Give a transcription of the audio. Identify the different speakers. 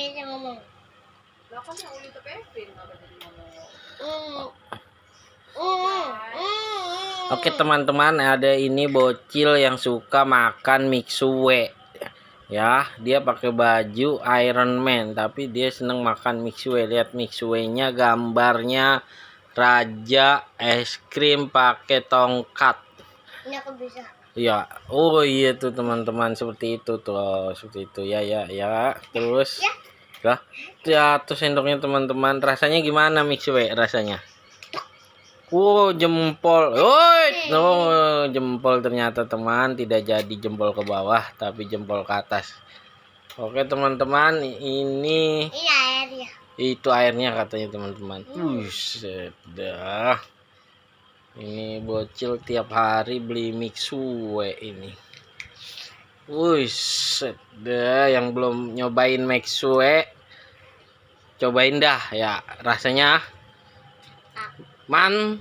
Speaker 1: aja ngomong.
Speaker 2: Lah kan yang Uli Kevin apa jadi ngomong.
Speaker 3: Oke teman-teman, ada ini bocil yang suka makan mixue. Ya, dia pakai baju Iron Man, tapi dia seneng makan mixue. Lihat mixuenya, gambarnya raja es krim pakai tongkat.
Speaker 1: Ini aku bisa.
Speaker 3: Ya, oh iya tuh teman-teman, seperti itu tuh, seperti itu ya. Terus, ya tuh sendoknya teman-teman. Rasanya gimana mixue rasanya? Wow, jempol. Woi, no, jempol ternyata teman, tidak jadi jempol ke bawah, tapi jempol ke atas. Oke teman-teman, ini
Speaker 1: airnya.
Speaker 3: itu airnya katanya teman-teman. Buset dah. Ini bocil tiap hari beli mixue ini. Buset dah, yang belum nyobain mixue, cobain dah ya, rasanya mantap.